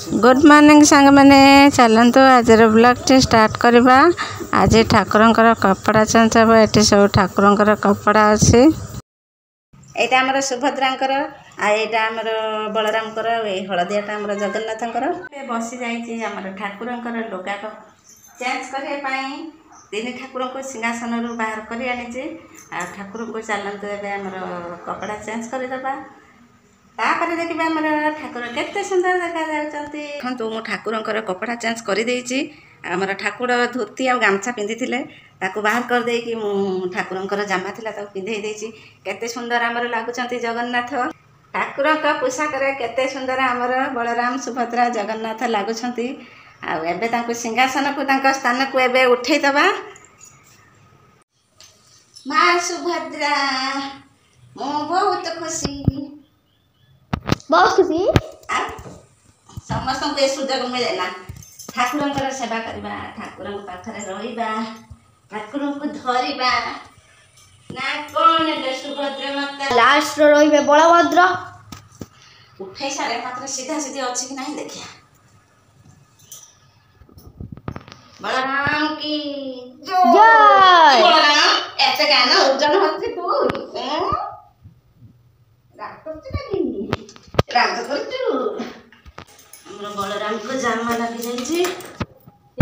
Good morning सांग मैंने चलतु आज ब्लॉग टी स्टार्ट करवा। आज ठाकुरंकर कपड़ा चेंज हम ये सब ठाकुरंकर कपड़ा अच्छे। यहाँ आमर सुभद्रांकर आईटा आमर बलरामकर हलदियाटा आमर जगन्नाथंकर बसी जामर ठाकुरंकर लुगा चेंज करने तीन ठाकुर को सिंहासन रू बाहर कर आनी ठाकुर को चलतु एमर कपड़ा चेंज करदे तापर देखिए आम ठाकुर केते सुंदर देखा देखो मु ठाकुरंकर कपड़ा चेंज कर आमर ठाकुर धोती आ गामछा पिंधि बाहर कर देकी मु ठाकुरंकर जामा थिला पिंधे देछि केते सुंदर आमर लागुचंती जगन्नाथ ठाकुर पोशाक केते सुंदर आमर बलराम सुभद्रा जगन्नाथ लागुचंती आ एबे तांको सिंहासन को तांको स्थान को एबे उठै दबा। मां सुभद्रा मु बहुत खुशी समस्त को सुजोग मिले ना ठाकुर सेवा करवा ठाकुर पाखरे रहिबा ठाकुर को धरिबा ना कौन सुभद्रा माता लास्ट रहिबे बलभद्र उठे सारे मात्र सीधा सीधी अच्छी कि नहीं देखिया बलराम की जय बलराम ऐसे कहना ओजन होती तू राग करचु हमर बलराम को जामा लगी जाइए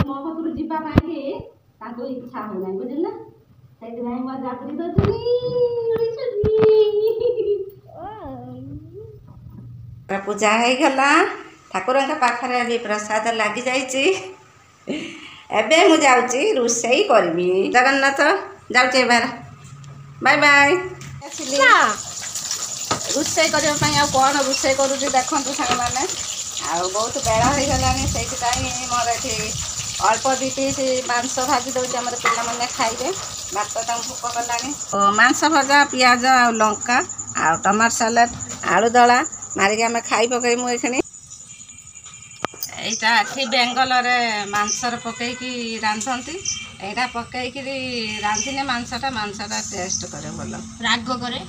मो पाखु जावाई इच्छा हो ना बुझल से जात्री दे पूजा हो गला ठाकुर पाखरे भी प्रसाद लगी जाइए एबे मु जाउची रोसई करबी जगन्नाथ जाउची बार बाय बाय रोसई करने कौन रोसई करूँ देखु सांग मैंने बहुत बेला हो गलानी से मोर ये अल्प दी पीस मांस भाजी दूसरी आम पे खाइबे भात भोक कलानी मांस भजा पियाज आ लंका आ टमाटर सालाड आलू दला मारिक आम खाई पकईमु ये यहाँ बेंगल मांसर पकईकी रांधती यहाँ पकईक रांधिले मांसटा टेस्ट करे भल राग करे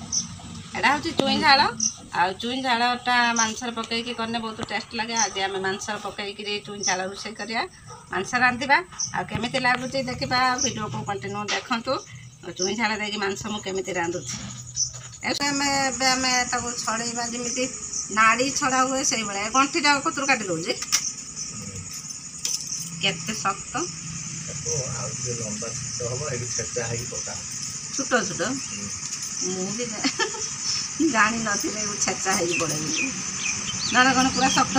एटा हूँ चुई झाड़ आ चुई झाड़टा मांसर पकईकी करने बहुत टेस्ट लगे। आज आम मांसर पकईकी चुई झाड़ रोषे करा मांस रांधिबा आ केमी लगुच देखा वीडियो को कंटिन्यू देखु चुई झाड़ देकी मांस मुझे रांधुची छड़ेबा जमी नाड़ी छड़ा हुए से भाया गंठीटा कतुर काटी दौर केते शक्त छोट छोट मुझे जानी नी छेचा हो पड़े जड़े कौन पूरा शक्त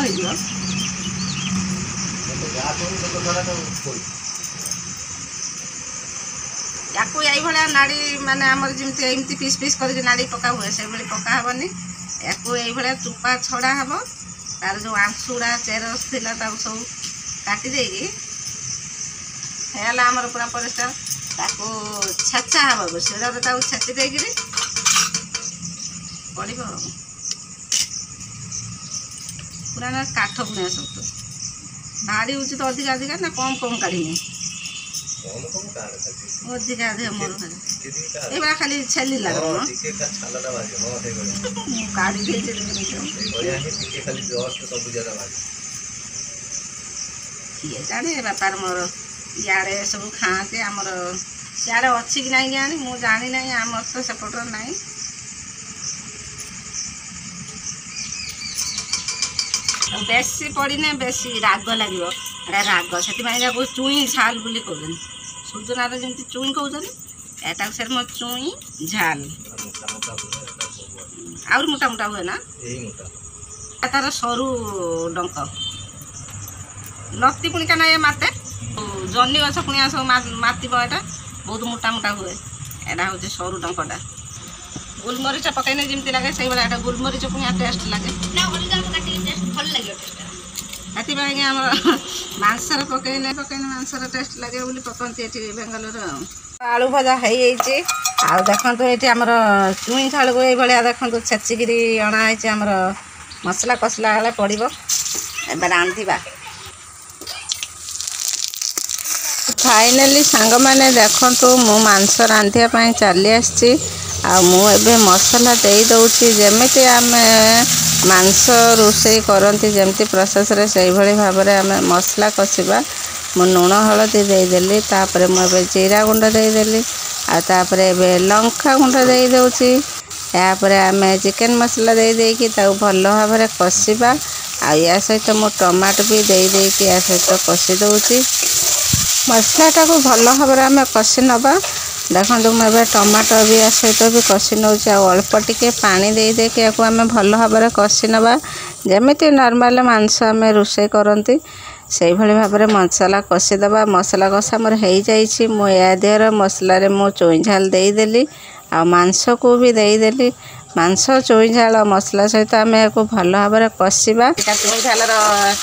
हो या नाड़ी माने आमर जमी एमती पीस पीस कर नाड़ी पका हुए से पका हेनी या चुपा छड़ा हम तार जो आंसुड़ा चेरस थी सब काटी देगी आमर पूरा परिष्कार छेचा हम शिड़ा छेची देकर पड़ पूरा ना काठ पुणिया सब भाड़ी हूँ तो अधिका अधिका ना कम कम काढ़ी अधिका अधिका मोर ये खाली छेली लगे काढ़ी किए जाने बेपार मोर इे सब खाते आमर सियाड़े अच्छी कि नहीं जानी मु जानी ना आमर तो सेपटर ना बेसी पड़ने बेसी राग लगे राग से चुई झाल बोली कहते सुजनार जमी चुई कहते एटा से चुई झाल आउर मोटा मोटा हुए ना तार सरू डंक लती पुणी क्या ये माते जन्नी गछ पुणिया सब मातब एटा बहुत मोटा मोटा हुए एटा हूँ सरू डंकटा गोलमरीच पकईने जमी लगे से भाया गोलमरीच पुणिया टेस्ट लगे भल लगे से आम मांसर पकईने पकईने मांसर टेस्ट लगे बोली पकती ये बेंगलोर आलू भजा हो देखो ये आमर चुई झाड़ को ये देखो छेचिकी अणाई आमर मसला कसला बेले पड़ो ए रांधिबा फाइनाली सांग मैंने देखो मु मांस रांधिया चली आसी मु मसला दे दौची जमी आम ମାଂସ ରୋଷେଇ କରନ୍ତି ଯେମିତି ପ୍ରୋସେସ୍ରେ ସେଇଭଳି ଭାବରେ ଆମେ ମସଲା କଷିବା। ମୁଁ ଲୁଣ ହଳଦୀ ଦେଇଦେଲି, ତାପରେ ମୁଁ ଏବେ ଜିରା ଗୁଣ୍ଡ ଦେଇଦେଲି, ଆଉ ତାପରେ ଏବେ ଲଙ୍କା ଗୁଣ୍ଡ ଦେଇଦେଉଛି। ତାପରେ ଆମେ ଚିକେନ୍ ମସଲା ଦେଇକି ତାକୁ ଭଲ ଭାବରେ କଷିବା। ଆଉ ୟା ସହିତ ମୁଁ ଟମାଟୋ ବି ଦେଇକି ୟା ସହିତ କଷି ଦେଉଛି। ମସଲାଟାକୁ ଭଲ ଭାବରେ ଆମେ କଷି ନେବା। ଦେଖନ୍ତୁ ମୁଁ ଏବେ ଟମାଟୋ ବି ୟା ସହିତ ବି କଷି ନେଉଛି। ଆଉ ଅଳ୍ପ ଟିକେ ପାଣି ଦେଇକି ୟାକୁ ଆମେ ଭଲ ଭାବରେ କଷି ନେବା। ଯେମିତି ନର୍ମାଲ ମାଂସ ଆମେ ରୋଷେଇ କରନ୍ତି ସେଇଭଳି ଭାବରେ ମସଲା କଷିଦେବା। ମସଲା କଷା ମୋର ହେଇଯାଇଛି। ମୁଁ ୟା ଦେହରେ ମସଲାରେ ମୁଁ ଚୁଇଁ ଝାଲ ଦେଇଦେଲି, ଆଉ ମାଂସକୁ ବି ଦେଇଦେଲି। ମାଂସ ଚୁଇଁ ଝାଳ ମସଲା ସହିତ ଆମେ ୟାକୁ ଭଲ ଭାବରେ କଷିବା। ଏଇଟା ଚୁଇଁ ଝାଲର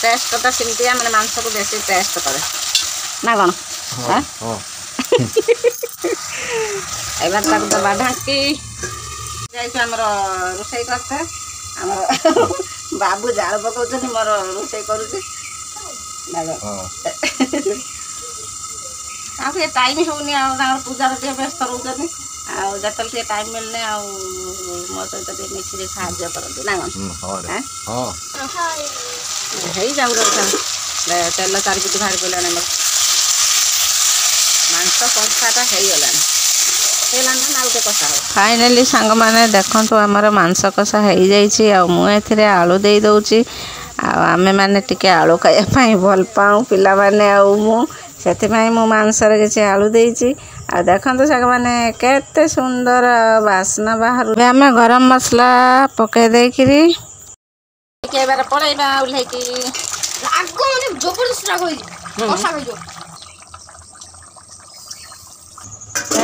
ଟେଷ୍ଟଟା ସେମିତି ମାନେ ମାଂସକୁ ବେଶୀ ଟେଷ୍ଟ କରେ ନା କ'ଣ? ଏবার ତାକୁ ଦେବା ଢାଙ୍କି। ଯାଇଛୁ ଆମର ରୋଷେଇ କରିଥା। ଆମର ବାବୁ ଜାଳ ପକାଉଛନ୍ତି, ମୋର ରୋଷେଇ କରୁଛି। ଆଉ ଟିକେ ଟାଇମ୍ ହେଉନି, ଆଉ ତାଙ୍କର ପୂଜାରେ ଟିକେ ବ୍ୟସ୍ତ ରହୁଛନ୍ତି। ଆଉ ଯେତେବେଳେ ଟିକେ ଟାଇମ୍ ମିଳିଲେ ଆଉ ମୋ ସହିତ ଟିକେ ମିଶିକି ସାହାଯ୍ୟ କରନ୍ତି ନା କ'ଣ? ହେଇଯାଉ ତେଲ ଚାରିପିଟି ବାହାରି ପଡ଼ିଲାଣି। ଆମର ମାଂସ କଷାଟା ହେଇଗଲାଣି। ଫାଇନାଲି ସାଙ୍ଗମାନେ ଦେଖନ୍ତୁ ଆମର ମାଂସ କଷା ହେଇଯାଇଛି। ଆଉ ମୁଁ ଏଥିରେ ଆଳୁ ଦେଇ ଦେଉଛି। ଆଉ ଆମେମାନେ ଟିକେ ଆଳୁ ଖାଇବା ପାଇଁ ଭଲ ପାଉ ପିଲାମାନେ ଆଉ ମୁଁ, ସେଥିପାଇଁ ମୁଁ ମାଂସରେ କିଛି ଆଳୁ ଦେଇଛି। ଆଉ ଦେଖନ୍ତୁ ସାଙ୍ଗମାନେ କେତେ ସୁନ୍ଦର ବାସ୍ନା ବାହାରୁ। ଆମେ ଗରମ ମସଲା ପକାଇ ଦେଇକିରି ଏବାର ପଳେଇବା ଓହ୍ଲେଇକି।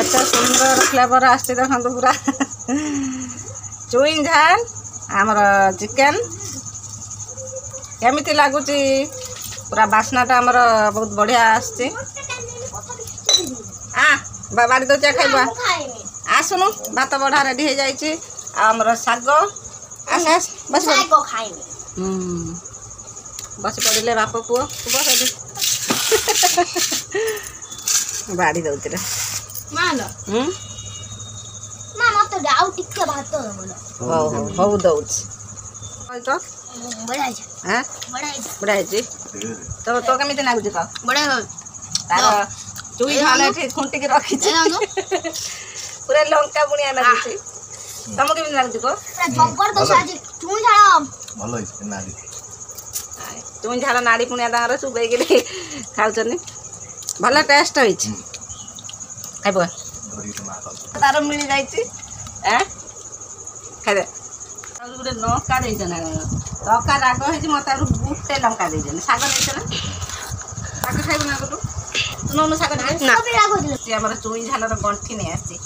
ଏତେ ସୁନ୍ଦର ଫ୍ଲେଭର ଆସିଛି ଦେଖନ୍ତୁ। ପୁରା ଚୁଇଁ ଝାଲ ଆମର ଚିକେନ୍ କେମିତି ଲାଗୁଛି? ପୁରା ବାସ୍ନାଟା ଆମର ବହୁତ ବଢ଼ିଆ ଆସିଛି। ବାଡ଼ି ଦେଉଛି ଖାଇବା। ଆସୁନୁ, ଭାତ ବଢ଼ା ରେଡ଼ି ହେଇଯାଇଛି। ଆଉ ଆମର ଶାଗ ବସି ପଡ଼ିଲେ ବାପ ପୁଅ ସେଠି ବାଡ଼ି ଦେଉଛି ରେ। ହଉ ଦଉଛି। ବଢ଼ିଆ ହେଇଛି। ତୋ କେମିତି ଲାଗୁଛି କହ? ତାର ଚୁଇଁ ଝାଲ ଏଠି ଖୁଣ୍ଟିକି ରଖିଛି, ପୁରା ଲଙ୍କା ବୁଣିଆ ଲାଗୁଛି। ତମକୁ କେମିତି ଲାଗୁଛି କହ? ଚୁଇଁ ଝାଲ ନାଡ଼ି ପୁଣିଆ ତାଙ୍କର ଚୁବେଇକିରି ଖାଉଛନ୍ତି। ଭଲ ଟେଷ୍ଟ ହେଇଛି। ଖାଇବ ତାର ମିଳିଯାଇଛି। ଖାଇଦେ। ଗୋଟେ ଲଙ୍କା ଦେଇଛ ନା କ'ଣ? ଲଙ୍କା ରାଗ ହେଇଛି, ମୋତେ ଆହୁରି ଗୋଟେ ଲଙ୍କା ଦେଇଛନ୍ତି। ଶାଗ ଦେଇଛ ନା? ଶାଗ ଖାଇବୁ ନା ଗୋଟୁ? ନଉନୁ ଶାଗ ଟିକେ। ଆମର ଚୁଇଁ ଝାଲର ଗଣ୍ଠି ନେଇ ଆସିଛି।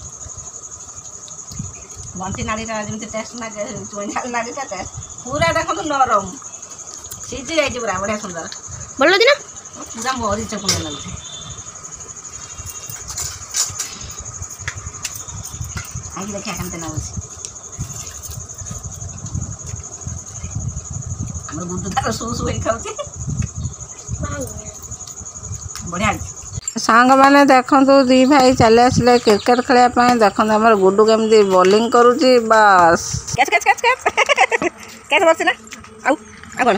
ଗଣ୍ଠି ନାଡ଼ିଟା ଯେମିତି ଟେଷ୍ଟ ଲାଗେ, ଚୁଇଁ ଝାଲ ନାଡ଼ିଟା ଟେଷ୍ଟ। ପୁରା ଦେଖନ୍ତୁ ନରମ ସିଝି ଯାଇଛି, ପୁରା ବଢ଼ିଆ ସୁନ୍ଦର। ଭଲ ଲାଗୁଛି ନା? ପୁରା ମରିଚ ପୁଣି ଲାଗୁଛି। ଆଜି ଦେଖିବା କେମିତି ଲାଗୁଛି। ଆମର ଗୁଣ୍ଡୁ ତାର ସୁ ହେଇ ଖାଉଛି। ବଢ଼ିଆ ହେଇଛି। ସାଙ୍ଗମାନେ ଦେଖନ୍ତୁ ଦି ଭାଇ ଚାଲି ଆସିଲେ କ୍ରିକେଟ ଖେଳିବା ପାଇଁ। ଦେଖନ୍ତୁ ଆମର ଗୁଡୁ କେମିତି ବୋଲିଂ କରୁଛି। ବାସ୍ କ୍ୟାଚ୍ ବସିଛି ନା? ଆଉ କ'ଣ?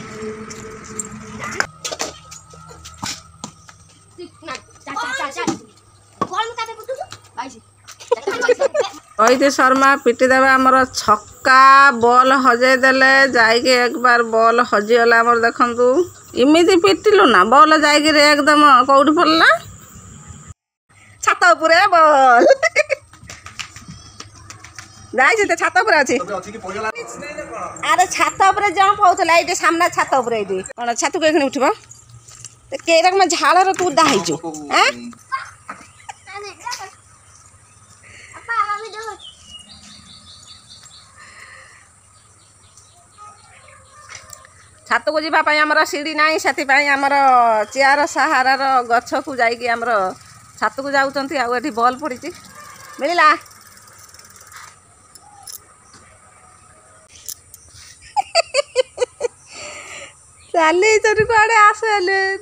ରୋହିତ ଶର୍ମା ପିଟି ଦେବା ଆମର ଛକା। ବଲ୍ ହଜେଇ ଦେଲେ, ଯାଇକି ଏକବାର ବଲ୍ ହଜିଗଲା ଆମର। ଦେଖନ୍ତୁ ଏମିତି ପିଟିଲୁ ନା, ବଲ୍ ଯାଇକିରି ଏକଦମ କେଉଁଠି ପଡ଼ିଲା? ଛାତ ଉପରେ ବଲ୍ ଯାଇଛି। ତ ଛାତ ଉପରେ ଅଛି। ଆରେ ଛାତ ଉପରେ ଜମ୍ପ ହଉଥିଲା, ଏଇଠି ସାମ୍ନା ଛାତ ଉପରେ। ଏଇଠି କ'ଣ ଛାତକୁ ଏখানে ଉଠିବ? କେରକମ ଝାଳରେ ତୁ ଓଦା ହେଇଛୁ। ଛାତକୁ ଯିବା ପାଇଁ ଆମର ସିଡ଼ି ନାହିଁ, ସେଥିପାଇଁ ଆମର ଚେୟାର ସାହାରାର ଗଛକୁ ଯାଇକି ଆମର ଛାତକୁ ଯାଉଛନ୍ତି। ଆଉ ଏଠି ବଲ୍ ପଡ଼ିଛି, ମିଳିଲା। ଚାଲିଛନ୍ତି କୁଆଡ଼େ? ଆସେ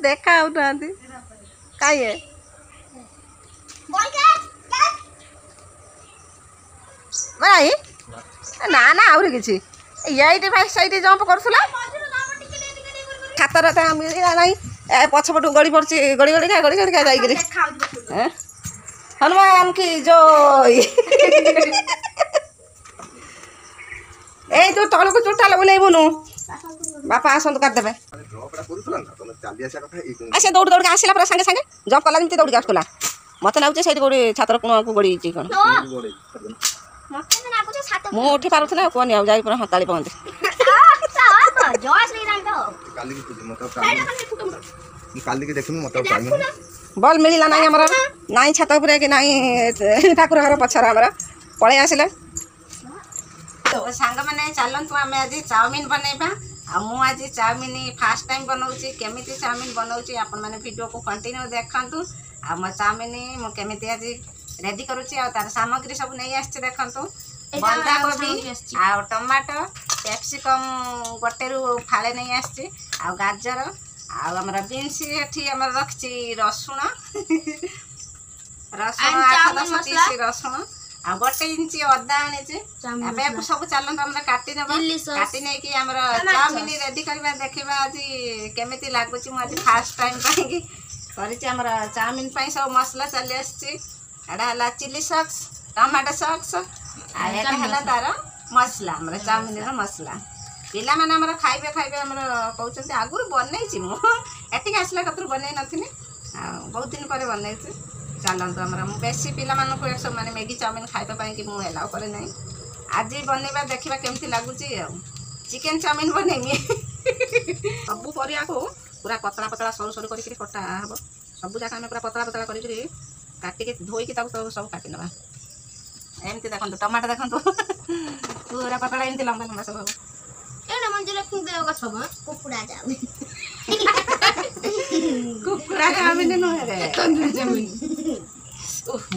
ଦେଖା ହେଉନାହାନ୍ତି କାହିଁ? ଭାଇ ନା ଆହୁରି କିଛି এইটি ଭାଇ ସେଇଠି ଜମ୍ପ କରୁଥିଲା ଛାତରେ ମିଳିଲା ନାହିଁ ପଛପଟୁ ଗଳି ପଡ଼ୁଛି ଗଳି ଗଳିକା ଯାଇକିରି ହନୁମାନ କି ଜୟ ଏଇ ତୁ ତଳକୁ ଚୁଟାଲ ବୁଲେଇବୁନୁ ବାପା ଆସନ୍ତୁ କାଟିଦେବେ ସେ ଦୌଡ଼ି ଦୌଡ଼ିକି ଆସିଲା ପୁରା ସାଙ୍ଗେ ସାଙ୍ଗେ ଜମ୍ପ କଲା ଯେମିତି ଦୌଡ଼ିକି ଆସୁଥିଲା ମତେ ଲାଗୁଛି ସେଇଠି କୋଉଠି ଛାତର କୋଣକୁ ଗଡ଼ିଛି କ'ଣ ମୁଁ ଉଠି ପାରୁଥିଲି ଆଉ କୁହନି ଆଉ ଯାଇ ପୁରା ହତାଳି ପହଞ୍ଚି ବଲ୍ ମିଳିଲା ନାହିଁ ଆମର ନାଇଁ ଛାତ ଉପରେ କି ନାଇଁ ଠାକୁର ଘର ପଛରେ ଆମର ପଳେଇ ଆସିଲେ ସାଙ୍ଗମାନେ ଚାଲନ୍ତୁ ଆମେ ଆଜି ଚାଉମିନ ବନେଇବା ଆଉ ମୁଁ ଆଜି ଚାଉମିନ ଫାଷ୍ଟ ଟାଇମ୍ ବନାଉଛି କେମିତି ଚାଉମିନ ବନାଉଛି ଆପଣମାନେ ଭିଡ଼ିଓକୁ କଣ୍ଟିନ୍ୟୁ ଦେଖନ୍ତୁ ଆଉ ମୋ ଚାଉମିନ ମୁଁ କେମିତି ଆଜି ରେଡ଼ି କରୁଛି ଆଉ ତାର ସାମଗ୍ରୀ ସବୁ ନେଇ ଆସିଛି ଦେଖନ୍ତୁ ବନ୍ଧାକୋବି ଆଉ ଟମାଟୋ କ୍ୟାପ୍ସିକମ୍ ଗୋଟେରୁ ଫାଳେ ନେଇ ଆସିଛି ଆଉ ଗାଜର ଆଉ ଆମର ବିନ୍ସ ଏଠି ଆମର ରଖିଛି ରସୁଣ 8-10 ପିସ୍ ରସୁଣ ଆଉ 1 ଇଞ୍ଚ ଅଦା ଆଣିଛି ଏବେ ସବୁ ଚାଲନ୍ତୁ ଆମର କାଟି ନେବା କାଟି ନେଇକି ଆମର ଚାଉମିନ ରେଡ଼ି କରିବା ଦେଖିବା ଆଜି କେମିତି ଲାଗୁଛି ମୁଁ ଆଜି ଫାଷ୍ଟ ଟାଇମ୍ ପାଇଁକି କରିଛି ଆମର ଚାଉମିନ ପାଇଁ ସବୁ ମସଲା ଚାଲି ଆସିଛି ଏଇଟା ହେଲା ଚିଲି ସକ୍ସ ଟମାଟୋ ସକ୍ସ ଆଉ ଏଇଟା ହେଲା ତାର ମସଲା ଆମର ଚାଉମିନର ମସଲା ପିଲାମାନେ ଆମର ଖାଇବେ ଆମର କହୁଛନ୍ତି ଆଗରୁ ବନେଇଛି ମୁଁ ଏଠିକି ଆସିଲା କତରୁ ବନେଇ ନଥିଲି ଆଉ ବହୁତ ଦିନ ପରେ ବନେଇଛି ଚାଲନ୍ତୁ ଆମର ମୁଁ ବେଶୀ ପିଲାମାନଙ୍କୁ ମାନେ ମ୍ୟାଗି ଚାଉମିନ ଖାଇବା ପାଇଁକି ମୁଁ ଏଲାଉ କରେ ନାହିଁ ଆଜି ବନେଇବା ଦେଖିବା କେମିତି ଲାଗୁଛି ଆଉ ଚିକେନ ଚାଉମିନ ବନେଇମି ସବୁ ପରିବାକୁ ପୁରା ପତଳା ପତଳା ସରୁ ସରୁ କରିକି କଟା ହେବ ସବୁ ଯାକ ଆମେ ପୁରା ପତଳା ପତଳା କରିକି କାଟିକି ଧୋଇକି ତାକୁ ସବୁ କାଟି ନେବା ଏମିତି ଦେଖନ୍ତୁ ଟମାଟୋ ଦେଖନ୍ତୁ ପୁରା ପତଳା ଏମିତି ଲମ୍ବା ଲମ୍ବା ସବୁ ହେବ କୁକୁଡ଼ା ଚାଉମିନ ନୁହେଁ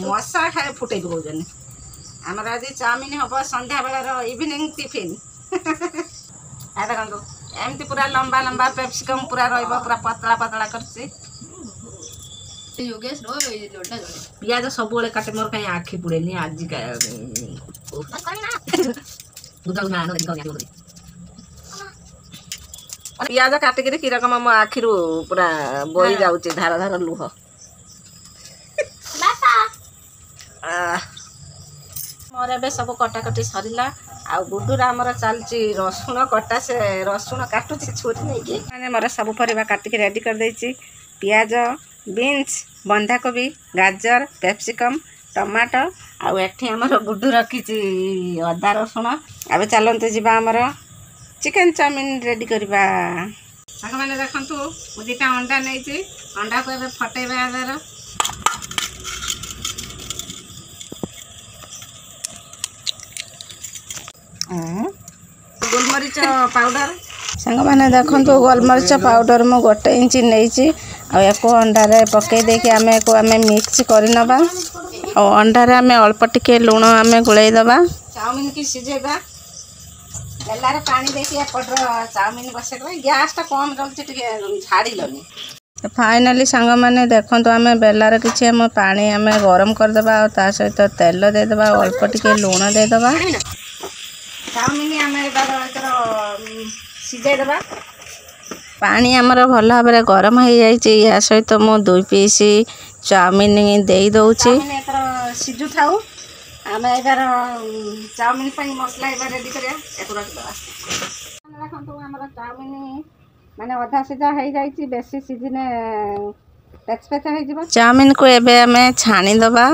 ମଶା ଖାଇ ଫୁଟେଇ ପକାଉଛନ୍ତି ଆମର ଆଜି ଚାଉମିନ ହେବ ସନ୍ଧ୍ୟାବେଳର ଇଭିନିଂ ଟିଫିନ୍ ଦେଖନ୍ତୁ ଏମିତି ପୁରା ଲମ୍ବା ଲମ୍ବା କ୍ୟାପ୍ସିକମ୍ ପୁରା ରହିବ ପୁରା ପତଳା ପତଳା କରିଛି ପିଆଜ ସବୁବେଳେ କାଟେ ମୋର କାହିଁ ଆଖି ପୁଡ଼େନି ଆଜିକା ପିଆଜ କାଟିକିରି କି ରକମ ମୋ ଆଖିରୁ ପୁରା ବହି ଯାଉଛି ଧାର ଧାର ଲୁହ ମୋର ଏବେ ସବୁ କଟାକଟି ସରିଲା ଆଉ ଗୁଡୁରା ଆମର ଚାଲିଛି ରସୁଣ କଟା ସେ ରସୁଣ କାଟୁଛି ଛୁରୀ ନେଇକି ମାନେ ମୋର ସବୁ ପରିବା କାଟିକି ରେଡ଼ି କରିଦେଇଛି ପିଆଜ ବିନ୍ସ ବନ୍ଧାକୋବି ଗାଜର କ୍ୟାପ୍ସିକମ୍ ଟମାଟୋ ଆଉ ଏଠି ଆମର ଗୁଡୁ ରଖିଛି ଅଦା ରସୁଣ ଏବେ ଚାଲନ୍ତୁ ଯିବା ଆମର ଚିକେନ ଚାଉମିନ ରେଡ଼ି କରିବା ସାଙ୍ଗମାନେ ଦେଖନ୍ତୁ ମୁଁ 2ଟା ଅଣ୍ଡା ନେଇଛି ଅଣ୍ଡାକୁ ଏବେ ଫଟେଇବା ଆଧାର ଗୋଲମରିଚ ପାଉଡର ସାଙ୍ଗମାନେ ଦେଖନ୍ତୁ ଗୋଲମରିଚ ପାଉଡର ମୁଁ 1 ଇଞ୍ଚ ନେଇଛି ଆଉ ୟାକୁ ଅଣ୍ଡାରେ ପକାଇ ଦେଇକି ଆମେ ମିକ୍ସ କରିନେବା ଆଉ ଅଣ୍ଡାରେ ଆମେ ଅଳ୍ପ ଟିକେ ଲୁଣ ଆମେ ଗୋଳେଇ ଦେବା ଚାଉମିନ କି ସିଝେଇବା ବେଲାରେ ପାଣି ଦେଇକି ଏପଟର ଚାଉମିନ ବସେଇଦେବା ଗ୍ୟାସଟା କମ୍ ରହୁଛି ଟିକେ ଛାଡ଼ିଲନି फाइनाली सांग मैंने देखो आम बेलार किसी आम पानी आम गरम करदे और ता सहित तेल देदेबा अल्प टिके लुण देदेबा सीझेदेबा पानी आमर भल भाव में गरम हो जाए या सहित मु 2 पीस चाउमिन दे दौची सीझु था आम एबार चाउमिन मसला एबार रेडी करा चाउमिन माने अधा सीधा हो जाए बेसी सीझने चाउमिन को एबे आमे छाणी दबा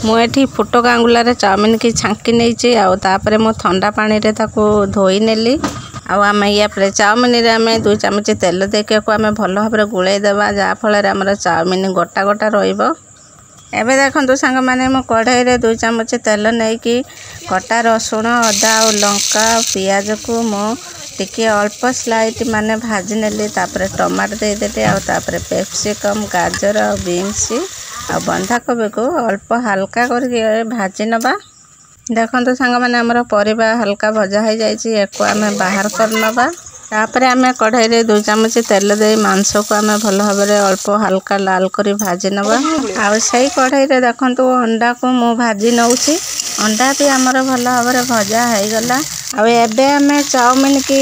मुझे फुट गांगुलार चाउमिन की छांकी नहीं आउे मो ठंडा पानी रे ताको धोई नेली आम या चाउमिन रे आमे 2 चामच तेल देके आमे भल भाव में गुड़े देबा जहाँ फल आमर चाउमिन गोटा गोटा रहिबो। एबे देखंतु सांग माने मो कढ़ाई रे 2 चामच तेल नहीं कि कटा रसुण अदा और लंका पियाज को मो टिके अल्प स्लाइट माने भाजी नेली तापर टमाटो दे देते आ तापर कैप्सिकम गाजर और बीन्स आ बंधाकोबी को अल्प हल्का करके भाजी नबा। देखंतु सांग माने हमर परिबा हल्का भजा हो जाइए एको आमे बाहर कर नबा तापर आमे कढ़ाई रे 2 चामच तेल दे मांस को आमे भल भाव में अल्प हल्का लाल करी भाजी नबा आ सही कढ़ाई रे देखंतु अंडा को मु भाजी नउची अंडा भी हमर भल भाव में भजा हो गला ଆଉ ଏବେ ଆମେ ଚାଉମିନ କି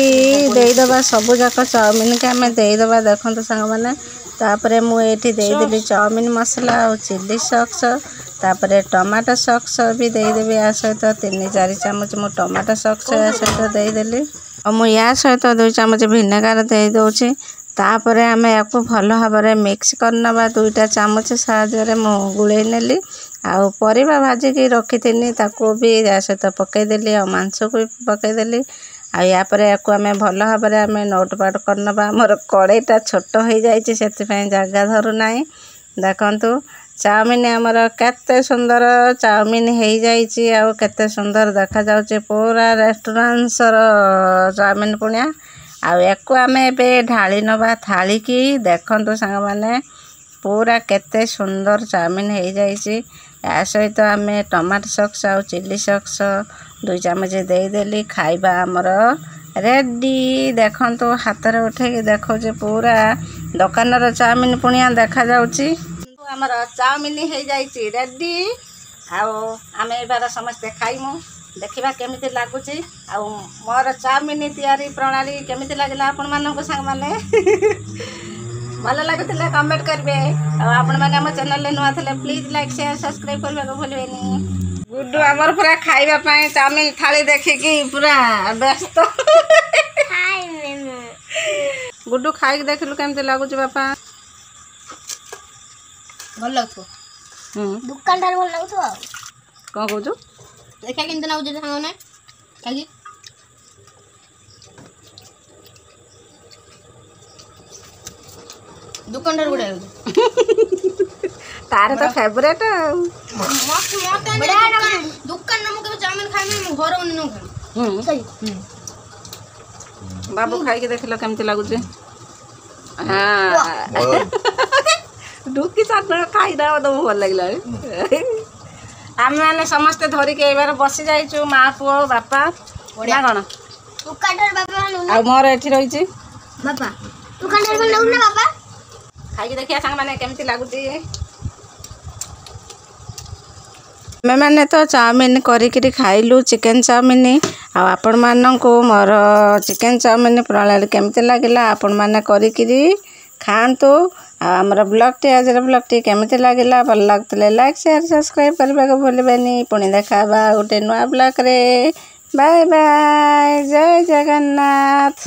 ଦେଇଦେବା ସବୁ ଯାକ ଚାଉମିନ କି ଆମେ ଦେଇଦେବା ଦେଖନ୍ତୁ ସାଙ୍ଗମାନେ। ତାପରେ ମୁଁ ଏଇଠି ଦେଇଦେଲି ଚାଉମିନ ମସଲା ଆଉ ଚିଲି ସକ୍ସ ତାପରେ ଟମାଟୋ ସକ୍ସ ବି ଦେଇଦେବି ୟା ସହିତ 3-4 ଚାମଚ ମୁଁ ଟମାଟୋ ସକ୍ସ ୟା ସହିତ ଦେଇଦେଲି ଆଉ ମୁଁ ୟା ସହିତ 2 ଚାମଚ ଭିନେଗାର ଦେଇଦେଉଛି। ତାପରେ ଆମେ ୟାକୁ ଭଲ ଭାବରେ ମିକ୍ସ କରିନେବା 2ଟା ଚାମଚ ସାହାଯ୍ୟରେ ମୁଁ ଗୁଳେଇ ନେଲି ଆଉ ପରିବା ଭାଜିକି ରଖିଥିଲି ତାକୁ ବି ୟା ସହିତ ପକାଇଦେଲି ଆଉ ମାଂସକୁ ବି ପକାଇଦେଲି ଆଉ ୟାପରେ ୟାକୁ ଆମେ ଭଲ ଭାବରେ ଆମେ ନୋଟପାଟ କରିନେବା। ଆମର କଡ଼େଇଟା ଛୋଟ ହେଇଯାଇଛି ସେଥିପାଇଁ ଜାଗା ଧରୁନାହିଁ। ଦେଖନ୍ତୁ ଚାଉମିନ ଆମର କେତେ ସୁନ୍ଦର ଚାଉମିନ ହେଇଯାଇଛି ଆଉ କେତେ ସୁନ୍ଦର ଦେଖାଯାଉଛି ପୁରା ରେଷ୍ଟୁରାଣ୍ଟର ଚାଉମିନ ପୁଣିଆ। ଆଉ ୟାକୁ ଆମେ ଏବେ ଢାଳି ନେବା ଥାଳିକି। ଦେଖନ୍ତୁ ସାଙ୍ଗମାନେ ପୁରା କେତେ ସୁନ୍ଦର ଚାଉମିନ ହେଇଯାଇଛି। ୟା ସହିତ ଆମେ ଟମାଟୋ ସକ୍ସ ଆଉ ଚିଲି ସକ୍ସ 2 ଚାମଚ ଦେଇଦେଲି। ଖାଇବା ଆମର ରେଡି। ଦେଖନ୍ତୁ ହାତରେ ଉଠେଇକି ଦେଖାଉଛି ପୁରା ଦୋକାନର ଚାଉମିନ ପୁଣିଆ ଦେଖାଯାଉଛି। ଆମର ଚାଉମିନ ହେଇଯାଇଛି ରେଡି। ଆଉ ଆମେ ଏବାର ସମସ୍ତେ ଖାଇମୁ ଦେଖିବା କେମିତି ଲାଗୁଛି ଆଉ ମୋର ଚାଉମିନ ତିଆରି ପ୍ରଣାଳୀ କେମିତି ଲାଗିଲା ଆପଣମାନଙ୍କୁ ସାଙ୍ଗମାନେ। ଭଲ ଲାଗୁଥିଲା କମେଣ୍ଟ କରିବେ ଆଉ ଆପଣମାନେ ଆମ ଚ୍ୟାନେଲରେ ନୂଆ ଥିଲେ ପ୍ଲିଜ୍ ଲାଇକ୍ ସେୟାର ସବସ୍କ୍ରାଇବ୍ କରିବାକୁ ଭୁଲିବେନି। ଗୁଡୁ ଆମର ପୁରା ଖାଇବା ପାଇଁ ଚାଉମିନ ଥାଳି ଦେଖିକି ପୁରା ବ୍ୟସ୍ତ। ଗୁଡୁ ଖାଇକି ଦେଖିଲୁ କେମିତି ଲାଗୁଛି ବାପା? ଭଲ ଲାଗୁଥିବ। ଦୋକାନ ଠାରୁ ଭଲ ଲାଗୁଥିବ ଆଉ। କ'ଣ କହୁଛୁ? ଦେଖିଆ କେମିତି ଲାଗୁଛି ସାଙ୍ଗମାନେ ଖାଇକି। ଦୋକାନ ଠାରୁ ବଢ଼ିଆ ଲାଗୁଛି। ତାର ତ ଫେଭରେଟ୍ ଆଉ। ଦୋକାନରେ ମୁଁ କେବେ ଚାଉମିନ ଖାଇନି ମୁଁ ଘର ବନେଇ ଖାଇବି। ବାବୁ ଖାଇକି ଦେଖିଲ କେମିତି ଲାଗୁଛି? ଢୁକି ଚାଟ ଖାଇଦେବା ତମକୁ ଭଲ ଲାଗିଲା। ଆମେମାନେ ସମସ୍ତେ ଧରିକି ଏଇବାର ବସି ଯାଇଛୁ ମା ପୁଅ ବାପା ନା କ'ଣ? ଆଉ ମୋର ଏଠି ରହିଛି ବାପା। ଦୋକାନ ଠାରୁ ଭଲ ଲାଗୁଛି ନା ବାପା? ଖାଇକି ଦେଖିବା ସାଙ୍ଗମାନେ କେମିତି ଲାଗୁଛି। ଆମେମାନେ ତ ଚାଉମିନ କରିକିରି ଖାଇଲୁ ଚିକେନ ଚାଉମିନ। ଆଉ ଆପଣମାନଙ୍କୁ ମୋର ଚିକେନ ଚାଉମିନ ପ୍ରଣାଳୀ କେମିତି ଲାଗିଲା ଆପଣମାନେ କରିକିରି ଖାଆନ୍ତୁ। ଆଉ ଆମର ବ୍ଲଗ୍ଟି ଆଜିର ବ୍ଲଗ୍ଟି କେମିତି ଲାଗିଲା ଭଲ ଲାଗୁଥିଲେ ଲାଇକ୍ ସେୟାର ସବସ୍କ୍ରାଇବ୍ କରିବାକୁ ଭୁଲିବେନି। ପୁଣି ଦେଖା ହେବା ଗୋଟେ ନୂଆ ବ୍ଲଗ୍ରେ। ବାଏ ବାଏ ଜୟ ଜଗନ୍ନାଥ।